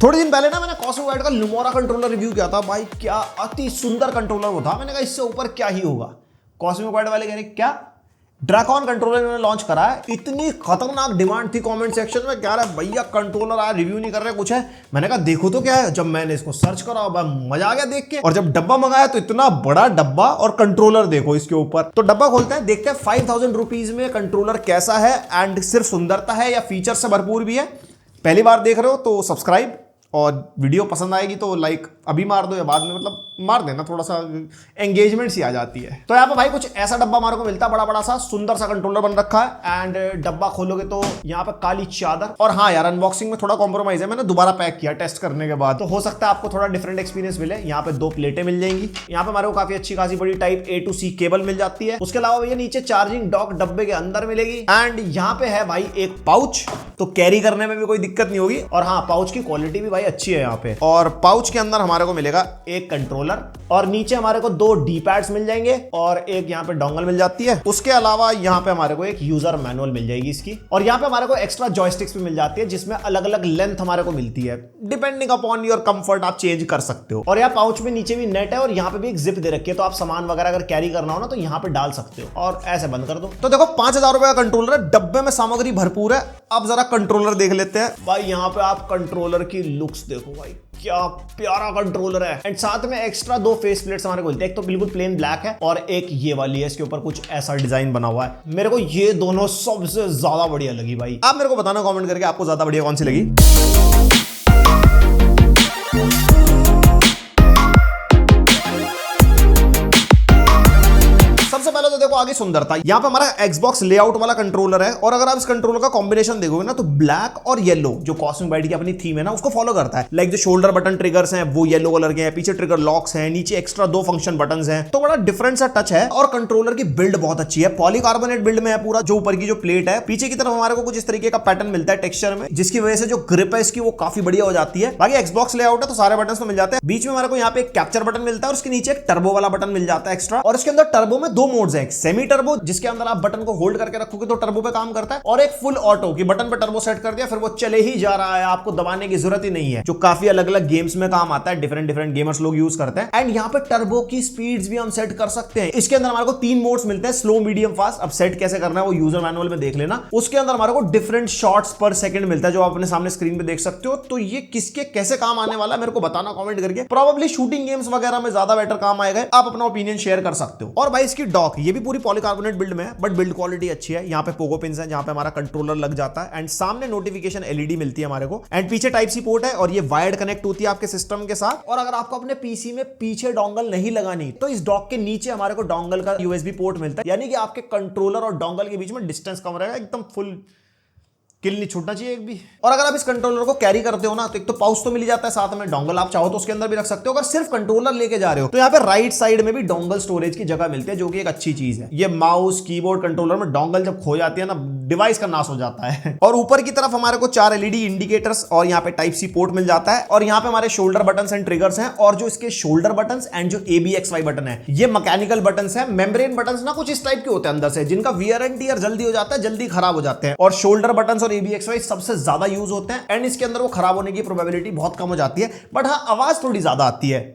थोड़े दिन पहले ना मैंने कॉस्मिक वाइड का लुमोरा कंट्रोलर रिव्यू किया था। भाई क्या अति सुंदर कंट्रोलर वो था। मैंने कहा इससे ऊपर क्या ही होगा। कॉस्मिक वाइड वाले कह रहे क्या ड्रैकॉन कंट्रोलर इन्होंने लॉन्च करा है। इतनी खतरनाक डिमांड थी कमेंट सेक्शन में, कह रहा है भैया कंट्रोलर आया, रिव्यू नहीं कर रहे कुछ है। मैंने कहा देखो तो क्या है। जब मैंने इसको सर्च करा मजा आ गया देख के। और जब डब्बा मंगाया तो इतना बड़ा डब्बा और कंट्रोलर देखो इसके ऊपर। तो डब्बा खोलते हैं, देखते हैं 5000 रुपीज में कंट्रोलर कैसा है एंड सिर्फ सुंदरता है या फीचर से भरपूर भी है। पहली बार देख रहे हो तो सब्सक्राइब, और वीडियो पसंद आएगी तो लाइक अभी मार दो या बाद में, मतलब मार देना, थोड़ा सा एंगेजमेंट सी आ जाती है। तो यहाँ पे भाई कुछ ऐसा डब्बा हमारे को मिलता है, बड़ा बड़ा सा सुंदर सा कंट्रोलर बन रखा है। एंड डब्बा खोलोगे तो यहाँ पे काली चादर। और हाँ यार, अनबॉक्सिंग में थोड़ा कॉम्प्रोमाइज है, मैंने दोबारा पैक किया टेस्ट करने के बाद, तो हो सकता है आपको थोड़ा डिफरेंट एक्सपीरियंस मिले। यहाँ पे 2 प्लेटें मिल जाएंगी। यहाँ पे हमारे को काफी अच्छी खासी बड़ी type A to C cable मिल जाती है। उसके अलावा भैया नीचे चार्जिंग डॉक डब्बे के अंदर मिलेगी। एंड यहाँ पे है भाई एक पाउच, तो कैरी करने में भी कोई दिक्कत नहीं होगी। और हाँ, पाउच की क्वालिटी भी भाई अच्छी है यहाँ पे। और पाउच के अंदर हमारे को मिलेगा एक कंट्रोलर, और नीचे हमारे को 2 डी पैड्स मिल जाएंगे और एक यहाँ पे डोंगल मिल जाती है। उसके अलावा यहाँ पे हमारे को एक यूजर मैनुअल मिल जाएगी इसकी। और यहाँ पे हमारे को एक्स्ट्रा जॉयस्टिक्स भी मिल जाती है, जिसमें अलग अलग लेंथ हमारे को मिलती है। डिपेंडिंग अपॉन योर कंफर्ट आप चेंज कर सकते हो। और यहाँ पाउच में नीचे भी नेट है और यहाँ पे भी एक जिप दे रखी है, तो आप सामान वगैरह अगर कैरी करना हो ना तो यहाँ पे डाल सकते हो। और ऐसे बंद कर दो। तो देखो 5000 रुपए का कंट्रोलर है, डब्बे में सामग्री भरपूर है। अब जरा कंट्रोलर देख लेते हैं। भाई यहाँ पे आप कंट्रोलर की लुक्स देखो भाई, क्या प्यारा कंट्रोलर है। एंड साथ में एक्स्ट्रा 2 फेस प्लेट्स हमारे को मिलते हैं। एक तो बिल्कुल प्लेन ब्लैक है और एक ये वाली है, इसके ऊपर कुछ ऐसा डिजाइन बना हुआ है। मेरे को ये दोनों सबसे ज्यादा बढ़िया लगी भाई। आप मेरे को बताना कमेंट करके आपको ज्यादा बढ़िया कौन सी लगी। सबसे पहले तो देखो आगे सुंदरता। यहाँ पे हमारा Xbox लेआउट वाला कंट्रोलर है। और अगर आप इस कंट्रोलर का कॉम्बिनेशन देखोगे ना तो ब्लैक और येलो, जो कॉस्मिक वाइड की अपनी थीम है ना, उसको फॉलो करता है। लाइक जो शोल्डर बटन ट्रिगर्स हैं वो येलो कलर के हैं, पीछे ट्रिगर लॉक्स हैं, नीचे एक्स्ट्रा 2 फंक्शन बटन्स हैं। तो बड़ा डिफरेंट सा टच है। और कंट्रोलर की बिल्ड बहुत अच्छी है, पॉलीकार्बोनेट बिल्ड में है पूरा। जो ऊपर की जो प्लेट है, पीछे की तरफ हमारे को कुछ इस तरीके का पैटर्न मिलता है टेक्सचर में, जिसकी वजह से जो ग्रिप है इसकी वो काफी बढ़िया हो जाती है। बाकी Xbox लेआउट है तो सारे बटन तो मिल जाते हैं। बीच में हमारे को यहाँ पे एक कैप्चर बटन मिलता है और उसके नीचे एक टर्बो वाला बटन मिल जाता है एक्स्ट्रा। और इसके अंदर टर्बो में 2 मोड्स हैं, सेमी टर्बो जिसके अंदर आप बटन को होल्ड करके रखोगे तो टर्बो पे काम करता है, और एक फुल ऑटो की बटन पे टर्बो सेट कर दिया फिर वो चले ही जा रहा है, आपको दबाने की जरूरत ही नहीं है, जो काफी अलग अलग गेम्स में काम आता है। डिफरेंट गेमर्स लोग यूज करते हैं। एंड यहाँ पे टर्बो की स्पीड्स भी हम सेट कर सकते हैं। इसके अंदर हमारे को 3 मोड्स मिलते हैं, स्लो मीडियम फास्ट। अब सेट कैसे करना है वो यूजर मैनुअल में देख लेना। उसके अंदर हमारे को डिफरेंट शॉट्स पर सेकंड मिलता है, जो आप अपने सामने स्क्रीन पे देख सकते हो। तो ये किसके कैसे काम आने वाला है मेरे को बताना कमेंट करके। प्रोबेबली शूटिंग गेम्स वगैरह में ज्यादा बेटर काम आएगा। आप अपना ओपिनियन शेयर कर सकते हो। और भाई इसकी डॉक ये भी पूरी पॉलीकार्बोनेट बिल्ड में है, बट बिल्ड क्वालिटी अच्छी है। यहाँ पे पोगो पिंस है जहाँ पे हमारा कंट्रोलर लग जाता है। एंड सामने नोटिफिकेशन एलईडी मिलती है हमारे को। एंड पीछे टाइप सी पोर्ट है और ये वायर्ड कनेक्ट होती है आपके सिस्टम के साथ। और अगर आपको अपने पीसी में पीछे डोंगल नहीं लगानी तो इस डॉक के नीचे हमारे को डोंगल का यूएसबी पोर्ट मिलता है, यानी कि आपके कंट्रोलर और डोंगल के बीच में डिस्टेंस कम रहेगा, एकदम फुल किल नहीं छूटना चाहिए एक भी। और अगर आप इस कंट्रोलर को कैरी करते हो ना तो एक तो पाउच तो मिल जाता है, साथ में डोंगल आप चाहो तो उसके अंदर भी रख सकते हो। अगर सिर्फ कंट्रोलर लेके जा रहे हो तो यहाँ पे राइट साइड में भी डोंगल स्टोरेज की जगह मिलती है, जो कि एक अच्छी चीज है। ये माउस कीबोर्ड कंट्रोलर में डोंगल जब खो जाती है ना, डिवाइस का नाश हो जाता है। और ऊपर की तरफ हमारे को 4 एलईडी इंडिकेटर्स और यहाँ पे टाइप सी पोर्ट मिल जाता है। और यहाँ पे हमारे शोल्डर बटन एंड ट्रिगर्स हैं। और जो इसके शोल्डर बटन एंड जो ABXY बटन है ये मैकेनिकल बटन है। मेम्ब्रेन बटन ना कुछ इस टाइप के होते हैं अंदर से, जिनका वियर एंड टियर जल्दी हो जाता है, जल्दी खराब हो जाते हैं। और शोल्डर बटन और ABXY सबसे ज्यादा यूज होते हैं। एंड इसके अंदर वो खराब होने की प्रोबेबिलिटी बहुत कम हो जाती है, बट हाँ आवाज थोड़ी ज्यादा आती है,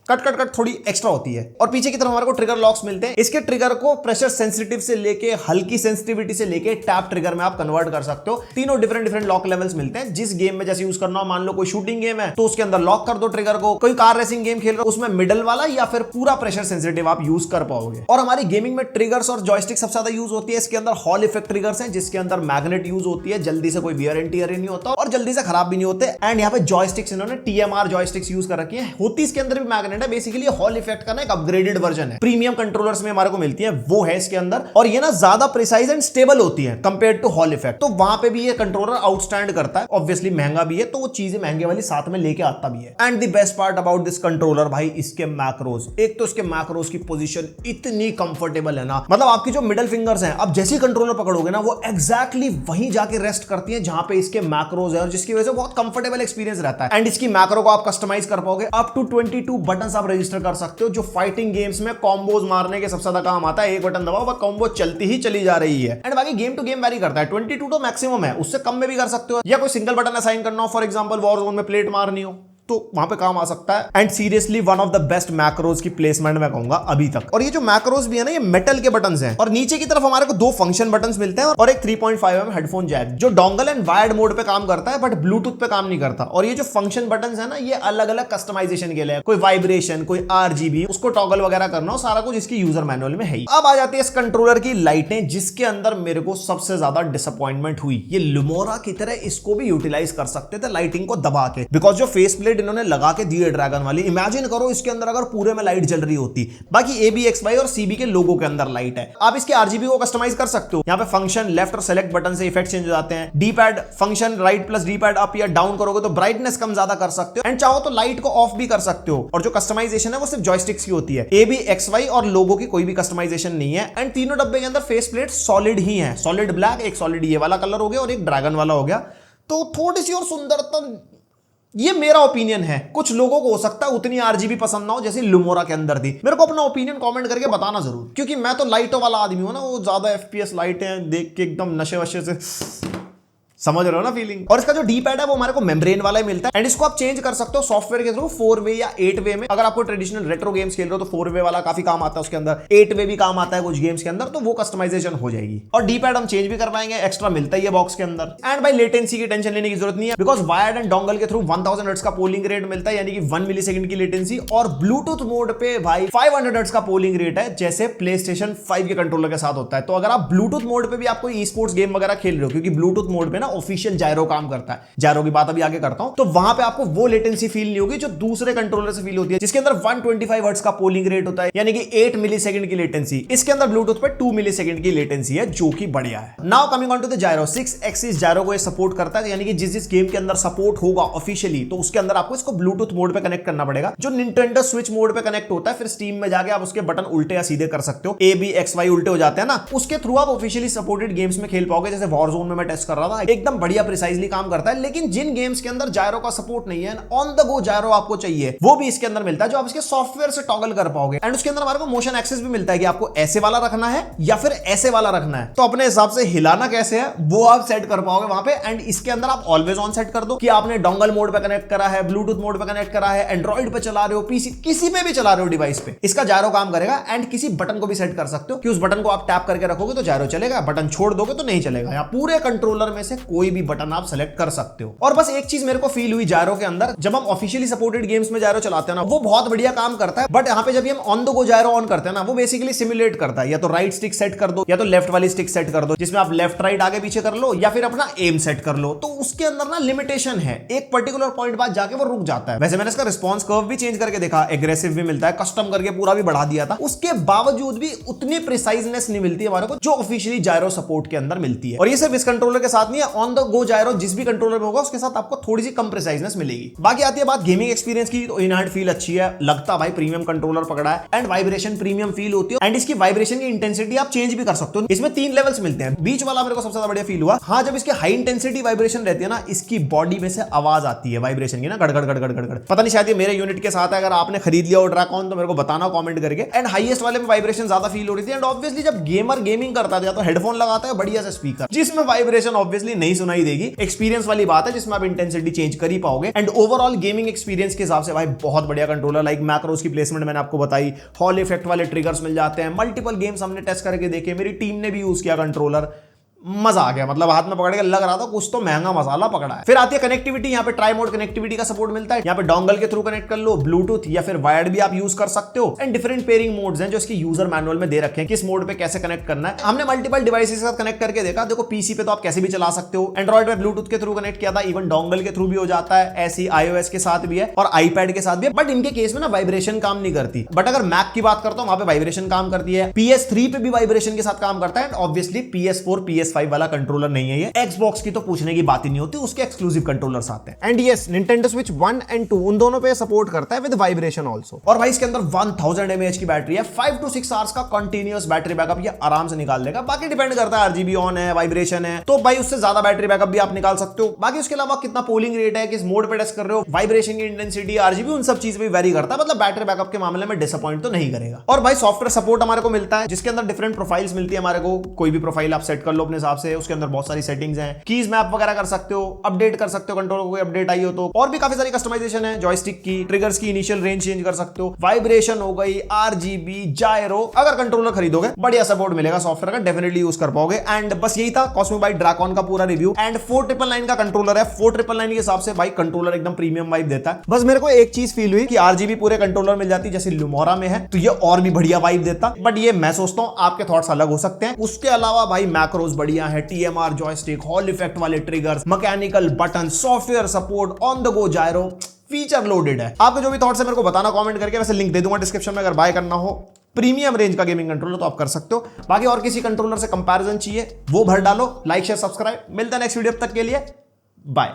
कट कट कट थोड़ी एक्स्ट्रा होती है। और पीछे की तरफ हमारे को ट्रिगर लॉक्स मिलते हैं। इसके ट्रिगर को प्रेशर सेंसिटिव से लेके हल्की सेंसिटिविटी से लेके टैप ट्रिगर में आप कन्वर्ट कर सकते हो। तीनों डिफरेंट लॉक लेवल्स मिलते हैं। जिस गेम में जैसे यूज करना हो, मान लो कोई शूटिंग गेम है तो उसके अंदर लॉक कर दो ट्रिगर को। कोई कार रेसिंग गेम खेल रहे हो उसमें मिडल वाला या फिर पूरा प्रेशर सेंसिटिव आप यूज कर पाओगे। और हमारी गेमिंग में ट्रिगर्स और जॉयस्टिक सबसे ज्यादा यूज होती है। इसके अंदर हॉल इफेक्ट ट्रिगर्स हैं, जिसके अंदर मैग्नेट यूज होती है, जल्दी से कोई वियर एंड टियर नहीं होता और जल्दी से खराब भी नहीं होते। एंड यहाँ पे जॉयस्टिक्स इन्होंने TMR जॉयस्टिक्स यूज कर रखी है। होती इसके अंदर भी मैग्नेट है, बेसिकली हॉल इफेक्ट का ना एक अपग्रेडेड वर्जन है। प्रीमियम कंट्रोलर्स में हमारे को मिलती है, वो है इसके अंदर। और ये ना ज्यादा प्रिसाइज एंड स्टेबल होती है कंपेयर्ड टू हॉल इफेक्ट। तो वहां पे भी ये कंट्रोलर आउटस्टैंड करता है। ऑब्वियसली महंगा भी है, तो वो चीजें महंगे वाली साथ में लेके आता भी है। And the best part about this controller भाई, इसके मैक्रोज। एक तो इसके मैक्रोज की पोजीशन इतनी कंफर्टेबल है ना, मतलब आपकी जो मिडिल फिंगर्स हैं, अब जैसी कंट्रोलर पकड़ोगे ना वो एग्जैक्टली वहीं जाके रेस्ट करती है जहां पे इसके मैक्रोज है, और जिसकी वजह से बहुत कंफर्टेबल एक्सपीरियंस रहता है। एंड इसकी मैक्रो को आप कस्टमाइज कर पाओगे। अप टू 22 बटन बटन आप रजिस्टर कर सकते हो जो फाइटिंग गेम्स में कॉम्बोज मारने के सबसे ज्यादा काम आता है। एक बटन दबाओ, वह कॉम्बो चलती ही चली जा रही है। एंड बाकी गेम टू गेम वेरी करता है, 22 तो मैक्सिमम है, उससे कम में भी कर सकते हो, या कोई सिंगल बटन असाइन करना हो, फॉर एग्जांपल वॉर जोन में प्लेट मारनी हो तो वहां पे काम आ सकता है। And seriously one of the best macros की प्लेसमेंट मैं कहूंगा अभी तक। और ये जो मैक्रोज भी है ना, ये मेटल के बटन्स हैं और नीचे की तरफ हमारे को दो फंक्शन बटन्स मिलते हैं और एक 3.5mm हेडफोन जैक जो डोंगल एंड वायर्ड मोड पे काम करता है बट ब्लूटूथ पे काम नहीं करता। और ये जो फंक्शन बटन्स है ना, ये अलग अलग कस्टमाइजेशन के लिए, कोई वाइब्रेशन, कोई RGB, उसको टॉगल वगैरह करना हो, सारा कुछ इसकी यूजर मैनुअल में है ही। अब आ जाती है इस कंट्रोलर की लाइटें, जिसके अंदर मेरे को सबसे ज्यादा डिसअपॉइंटमेंट हुई। ये लुमोरा की तरह इसको भी यूटिलाइज कर सकते थे लाइटिंग को दबा के, बिकॉज जो फेस प्लेट इन्होंने लगा के ड्रैगन वाली, इमेजिन करो इसके अंदर अगर पूरे में लाइट जल रही होती। बाकी ABXY और CB के लोगो के अंदर लाइट है। आप इसके RGB को कस्टमाइज कर सकते हो। यहाँ पे फंक्शन लेफ्ट और सेलेक्ट बटन से इफेक्ट चेंज हो जाते हैं। D pad function right plus D pad up या डाउन करोगे तो ब्राइटनेस कम ज्यादा कर सकते हो। एंड चाहो तो लाइट को ऑफ भी कर सकते हो। और जो कस्टमाइजेशन है वो सिर्फ जॉयस्टिक्स की होती है, ABXY और लोगो की कोई भी कस्टमाइजेशन नहीं है। एंड तीनों डब्बे के अंदर फेस प्लेट सॉलिड ही है, सॉलिड ब्लैक, एक सॉलिड ये वाला कलर हो गया और एक ड्रैगन वाला हो गया। तो थोड़ी सी और सुंदरता, ये मेरा ओपिनियन है। कुछ लोगों को हो सकता है उतनी RGB पसंद ना हो जैसे लुमोरा के अंदर थी। मेरे को अपना ओपिनियन कमेंट करके बताना जरूर, क्योंकि मैं तो लाइटों वाला आदमी हूं ना, वो ज्यादा FPS लाइटें देख के एकदम नशे वशे से, समझ रहे हो ना फीलिंग। और इसका जो डी पैड है वो हमारे को मेम्ब्रेन वाला ही मिलता है। एंड इसको आप चेंज कर सकते हो सॉफ्टवेयर के थ्रू 4 वे या 8 वे में। अगर आपको ट्रेडिशनल रेट्रो गेम्स खेल रहे हो तो 4 वे वाला काफी काम आता है उसके अंदर, 8 वे भी काम आता है कुछ गेम्स के अंदर, तो वो कस्टमाइजेशन हो जाएगी। और डी पैड हम चेंज भी कर पाएंगे, एक्स्ट्रा मिलता ही है बॉक्स के अंदर। एंड भाई लेटेंसी की टेंशन लेने की जरूरत नहीं है, बिकॉज वायर्ड एंड डोंगल के थ्रू 1000 हर्ट्ज का पोलिंग रेट मिलता है, यानी कि 1 मिलीसेकंड की लेटेंसी। और ब्लूटूथ मोड पे भाई 500 हर्ट्ज का पोलिंग रेट है, जैसे PlayStation 5 के कंट्रोलर के साथ होता है। तो अगर आप ब्लूटूथ मोड पे भी आप कोई ई-स्पोर्ट्स गेम वगैरह खेल रहे हो, क्योंकि ब्लूटूथ मोड पे ना ऑफिशियल जायरो काम करता है, जायरो की बात अभी आगे करता हूं, तो वहां पे आपको वो लेटेंसी फील नहीं होगी जो दूसरे कंट्रोलर से फील होती है, जिसके अंदर 125 हर्ट्ज का पोलिंग रेट होता है, यानी कि 8 मिलीसेकंड की लेटेंसी। इसके अंदर ब्लूटूथ पे 2 मिलीसेकंड की लेटेंसी है, जो कि बढ़िया है। Now coming on to the gyro, 6 axis gyro को ये सपोर्ट करता है, यानी कि जिस गेम के अंदर सपोर्ट होगा ऑफिशियली, तो उसके अंदर आपको इसको ब्लूटूथ मोड पे कनेक्ट करना पड़ेगा। जो निंटेंडो स्विच मोड पे कनेक्ट होता है, फिर स्टीम में जाके आप उसके बटन उल्टे या सीधे कर सकते हो, ABXY उल्टे हो जाते हैं ना, उसके थ्रू आप ऑफिशियली सपोर्टेड गेम्स में खेल पाओगे। जैसे वॉरजोन में मैं टेस्ट कर रहा था, एकदम बढ़िया प्रिसाइजली काम करता है। लेकिन जिन गेम्स के अंदर जायरो का सपोर्ट नहीं है, ऑन द गो जायरो आपको चाहिए, वो भी इसके अंदर मिलता है, जो आप इसके सॉफ्टवेयर से टॉगल कर पाओगे। एंड उसके अंदर हमारे को मोशन एक्सेस भी मिलता है कि आपको ऐसे वाला रखना है या फिर ऐसे वाला रखना है, तो अपने हिसाब से हिलाना कैसे है वो आप सेट कर पाओगे वहां पे। एंड इसके अंदर आप ऑलवेज ऑन सेट कर दो कि आपने डोंगल मोड पे कनेक्ट करा है, ब्लूटूथ मोड पे कनेक्ट करा है, एंड्रॉइड पे चला रहे हो, पीसी किसी पे भी चला रहे हो डिवाइस पे, इसका जायरो काम करेगा। एंड किसी बटन को भी सेट कर सकते हो कि उस बटन को आप टैप करके रखोगे तो जायरो चलेगा, बटन छोड़ दोगे तो नहीं चलेगा, या पूरे कंट्रोलर में से कोई भी बटन आप सेलेक्ट कर सकते हो। और बस एक चीज मेरे को फील हुई जायरो के अंदर, जब हम ऑफिशियली सपोर्टेड गेम्स में जायरो चलाते हैं ना, वो बहुत बढ़िया काम करता है। बट यहाँ पे जब हम ऑन द गो जायरो ऑन करते हैं ना, वो बेसिकली सिमुलेट करता है, या तो राइट स्टिक सेट कर दो या तो लेफ्ट वाली स्टिक सेट कर दो, जिसमें आप लेफ्ट राइट आगे पीछे कर लो, या फिर अपना एम सेट कर लो। तो उसके अंदर ना लिमिटेशन है, एक पर्टिकुलर पॉइंट बाद जाके वो रुक जाता है। वैसे मैंने इसका रिस्पॉन्स कर्व भी चेंज करके देखा, एग्रेसिव भी मिलता है, कस्टम करके पूरा भी बढ़ा दिया था, उसके बावजूद भी उतनी प्रिसाइजनेस नहीं मिलती हमारे को जो ऑफिशियली जायरो सपोर्ट के अंदर मिलती है। और ये सिर्फ इस कंट्रोलर के साथ नहीं है, ऑन द गो जायरो जिस भी कंट्रोलर में होगा उसके साथ आपको थोड़ी सी कम प्रिसाइजनेस मिलेगी। बाकी आती है बात गेमिंग एक्सपीरियंस की, तो इन-हैंड फील अच्छी है, लगता भाई प्रीमियम कंट्रोलर पकड़ा है। एंड वाइब्रेशन प्रीमियम फील होती है, एंड इसकी वाइब्रेशन की इंटेंसिटी आप चेंज भी कर सकते हो। इसमें 3 लेवल्स मिलते हैं, बीच वाला मेरे को सबसे ज्यादा बढ़िया फील हुआ। हाँ, जब इसके हाई इंटेंसिटी वाइब्रेशन रहती है ना, इसकी बॉडी में से आवाज आती है वाइब्रेशन की ना, गड़गड़ गड़गड़ गड़गड़। पता नहीं शायद ये मेरे यूनिट के साथ है, अगर आपने खरीद लिया हो ड्रैकॉन तो मेरे को बताना कमेंट करके। एंड हाईएस्ट वाले में वाइब्रेशन ज्यादा फील हो रही थी। एंड ऑब्वियसली जब गेमर गेमिंग करता है तो हेडफोन लगाता है बढ़िया से स्पीकर, जिसमें वाइब्रेशन ऑब्वियसली नहीं सुनाई देगी। एक्सपीरियंस वाली बात है जिसमें आप इंटेंसिटी चेंज कर ही पाओगे। एंड ओवरऑल गेमिंग एक्सपीरियंस के हिसाब से भाई बहुत बढ़िया कंट्रोलर। लाइक मैक्रोस की प्लेसमेंट मैंने आपको बताई, हॉल इफेक्ट वाले ट्रिगर्स मिल जाते हैं, मल्टीपल गेम्स हमने टेस्ट करके देखे, मेरी टीम ने भी यूज किया कंट्रोलर, मजा आ गया। मतलब हाथ में पकड़ के लग रहा था कुछ तो महंगा मसाला पकड़ा है। फिर आती है कनेक्टिविटी, यहाँ पे ट्राई मोड कनेक्टिविटी का सपोर्ट मिलता है। यहाँ पे डोंगल के थ्रू कनेक्ट कर लो, ब्लूटूथ या फिर वायर्ड भी आप यूज कर सकते हो। एंड डिफरेंट पेयरिंग मोड्स हैं जो इसकी यूजर मैनुअल में दे रखे हैं, किस मोड पे कैसे कनेक्ट करना है। हमने मल्टीपल डिवाइसेस के साथ कनेक्ट करके देखा। देखो पीसी पे तो आप कैसे भी चला सकते हो, एंड्रॉइड पे ब्लूटूथ के थ्रू कनेक्ट किया था, इवन डोंगल के थ्रू भी हो जाता है, ऐसी iOS के साथ भी है और आईपैड के साथ भी है। बट इनके केस में ना वाइब्रेशन काम नहीं करती। बट अगर मैक की बात करता हूं, वहां पे वाइब्रेशन काम करती है। PS3 पे भी वाइब्रेशन के साथ काम करता है। ऑब्वियसली PS4 PS5 PS5 वाला कंट्रोलर नहीं है ये। Xbox की तो पूछने की बात ही नहीं होती, उसके एक्सक्लूसिव कंट्रोलर्स आते हैं। And yes, Nintendo Switch 1 and 2 उन दोनों पे सपोर्ट करता है विद वाइब्रेशन ऑल्सो। और भाई इसके अंदर 1000 mAh की बैटरी है, 5 to 6 आवर्स का कंटिन्यूअस बैटरी बैकअप ये आराम से निकाल देगा। बाकी डिपेंड करता है, RGB ऑन है, वाइब्रेशन है, तो भाई उससे ज्यादा बैटरी बैकअप भी आप निकाल सकते हो। बाकी उसके अलावा कितना पोलिंग रेट है, किस मोड पे टेस्ट कर रहे हो, वाइब्रेशन की इंटेंसिटी, RGB, उन सब चीज भी वेरी करता है। मतलब बैटरी बैकअप के मामले में डिसअपॉइंट तो नहीं करेगा। और भाई सॉफ्टवेयर सपोर्ट हमारे को मिलता है, जिसके अंदर डिफरेंट प्रोफाइल्स मिलती है हमारे को। कोई भी प्रोफाइल आप सेट कर लो अपने हिसाब से, उसके अंदर बहुत सारी सेटिंग्स हैं, कीज मैप वगैरह कर सकते हो, अपडेट कर सकते हो, कंट्रोलर को कोई अपडेट आई हो तो। और भी काफी सारी कस्टमाइजेशन है, जॉयस्टिक की, ट्रिगर्स की इनिशियल रेंज चेंज कर सकते हो, वाइब्रेशन हो गई, RGB, जायरो। अगर कंट्रोलर खरीदोगे बढ़िया सपोर्ट मिलेगा सॉफ्टवेयर का, डेफिनेटली यूज कर पाओगे। एंड बस यही था कॉस्मिक बाइट ड्रैकन का पूरा रिव्यू। एंड 4999 का कंट्रोलर है, 4999 के हिसाब से भाई कंट्रोलर एकदम प्रीमियम वाइब देता है। बस मेरे को एक चीज फील हुई कि RGB पूरे कंट्रोलर मिल जाती जैसे लुमोरा में है, तो ये और भी बढ़िया वाइब देता। बट ये मैं सोचता हूं आपके थॉट्स अलग हो सकते हैं। उसके अलावा भाई मैक्रोस बढ़िया है, TMR जॉयस्टिक, हॉल इफेक्ट वाले triggers, mechanical button, software support, on the go gyro, feature loaded है। आपके जो भी थॉट्स है मेरे को बताना कमेंट करके, वैसे लिंक दे दूंगा डिस्क्रिप्शन में। अगर बाय करना हो प्रीमियम रेंज का गेमिंग कंट्रोलर तो आप कर सकते हो। बाकी और किसी कंट्रोलर से कंपैरिजन चाहिए वो भर डालो। लाइक शेयर सब्सक्राइब, मिलता है नेक्स्ट वीडियो, तक के लिए बाय।